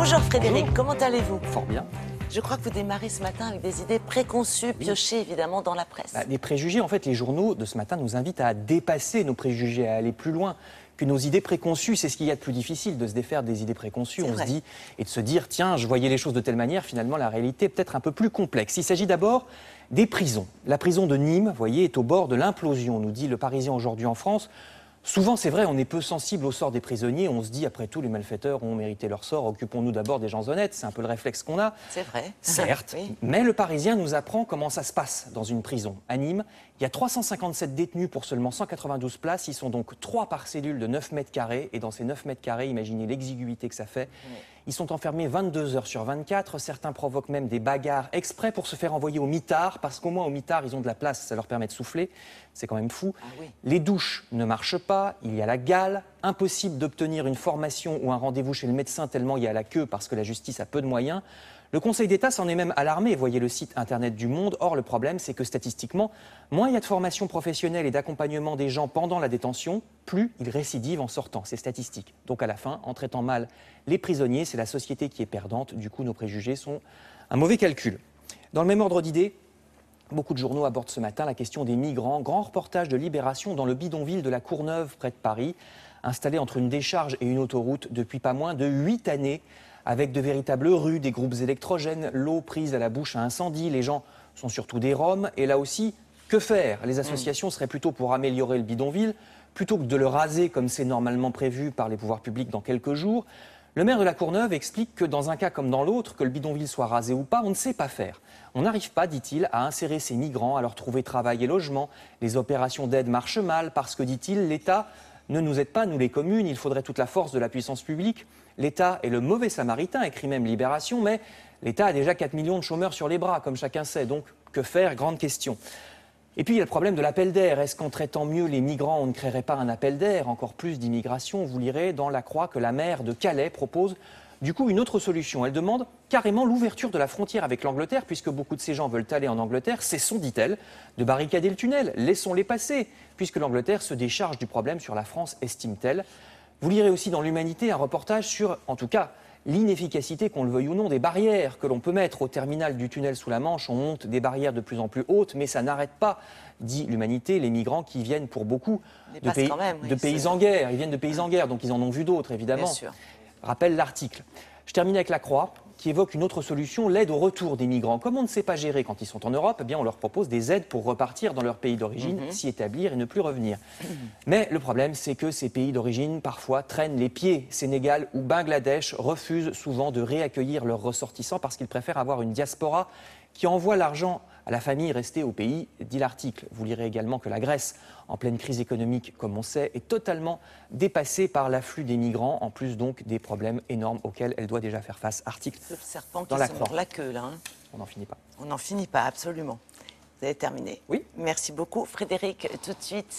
Bonjour Frédéric, comment allez-vous? Fort bien. Je crois que vous démarrez ce matin avec des idées préconçues, piochées évidemment dans la presse. Les préjugés, en fait, les journaux de ce matin nous invitent à dépasser nos préjugés, à aller plus loin que nos idées préconçues. C'est ce qu'il y a de plus difficile, de se défaire des idées préconçues. On se dit, et de se dire, tiens, je voyais les choses de telle manière, finalement la réalité est peut-être un peu plus complexe. Il s'agit d'abord des prisons. La prison de Nîmes, vous voyez, est au bord de l'implosion, nous dit le Parisien aujourd'hui en France. Souvent, c'est vrai, on est peu sensible au sort des prisonniers. On se dit, après tout, les malfaiteurs ont mérité leur sort. Occupons-nous d'abord des gens honnêtes. C'est un peu le réflexe qu'on a. C'est vrai. Certes, Oui. mais le Parisien nous apprend comment ça se passe dans une prison. À Nîmes, il y a 357 détenus pour seulement 192 places. Ils sont donc 3 par cellule de 9 mètres carrés. Et dans ces 9 mètres carrés, imaginez l'exiguïté que ça fait. Oui. Ils sont enfermés 22 heures sur 24. Certains provoquent même des bagarres exprès pour se faire envoyer au mitard, parce qu'au moins au mitard, ils ont de la place, ça leur permet de souffler. C'est quand même fou. Ah oui. Les douches ne marchent pas, il y a la gale. Impossible d'obtenir une formation ou un rendez-vous chez le médecin tellement il y a la queue parce que la justice a peu de moyens. Le Conseil d'État s'en est même alarmé, voyez le site internet du Monde. Or, le problème, c'est que statistiquement, moins il y a de formation professionnelle et d'accompagnement des gens pendant la détention, plus ils récidivent en sortant. C'est statistique. Donc à la fin, en traitant mal les prisonniers, c'est la société qui est perdante. Du coup, nos préjugés sont un mauvais calcul. Dans le même ordre d'idées, beaucoup de journaux abordent ce matin la question des migrants. Grand reportage de Libération dans le bidonville de la Courneuve, près de Paris, installé entre une décharge et une autoroute depuis pas moins de 8 années, avec de véritables rues, des groupes électrogènes, l'eau prise à la bouche à incendie. Les gens sont surtout des Roms. Et là aussi, que faire? Les associations seraient plutôt pour améliorer le bidonville, plutôt que de le raser comme c'est normalement prévu par les pouvoirs publics dans quelques jours. Le maire de la Courneuve explique que dans un cas comme dans l'autre, que le bidonville soit rasé ou pas, on ne sait pas faire. On n'arrive pas, dit-il, à insérer ces migrants, à leur trouver travail et logement. Les opérations d'aide marchent mal parce que, dit-il, l'État ne nous aide pas, nous les communes, il faudrait toute la force de la puissance publique. L'État est le mauvais samaritain, écrit même Libération, mais l'État a déjà 4 millions de chômeurs sur les bras, comme chacun sait. Donc, que faire? Grande question. Et puis, il y a le problème de l'appel d'air. Est-ce qu'en traitant mieux les migrants, on ne créerait pas un appel d'air? Encore plus d'immigration. Vous lirez dans La Croix que la maire de Calais propose du coup une autre solution. Elle demande carrément l'ouverture de la frontière avec l'Angleterre, puisque beaucoup de ces gens veulent aller en Angleterre. Cessons, dit-elle, de barricader le tunnel. Laissons-les passer, puisque l'Angleterre se décharge du problème sur la France, estime-t-elle. Vous lirez aussi dans l'Humanité un reportage sur, en tout cas, l'inefficacité, qu'on le veuille ou non, des barrières que l'on peut mettre au terminal du tunnel sous la Manche. On monte des barrières de plus en plus hautes, mais ça n'arrête pas, dit l'Humanité, les migrants qui viennent pour beaucoup de pays en guerre. Ils viennent de pays en guerre, donc ils en ont vu d'autres, évidemment. Bien sûr. Rappelle l'article. Je termine avec La Croix, qui évoque une autre solution, l'aide au retour des migrants. Comme on ne sait pas gérer quand ils sont en Europe, eh bien on leur propose des aides pour repartir dans leur pays d'origine, s'y établir et ne plus revenir. Mais le problème, c'est que ces pays d'origine, parfois, traînent les pieds. Sénégal ou Bangladesh refusent souvent de réaccueillir leurs ressortissants parce qu'ils préfèrent avoir une diaspora qui envoie l'argent à la famille restée au pays, dit l'article. Vous lirez également que la Grèce, en pleine crise économique, comme on sait, est totalement dépassée par l'afflux des migrants, en plus donc des problèmes énormes auxquels elle doit déjà faire face. Article C'est le serpent dans qui La se Croix. mord la queue, là. On n'en finit pas. On n'en finit pas, absolument. Vous avez terminé. Oui. Merci beaucoup, Frédéric. Tout de suite.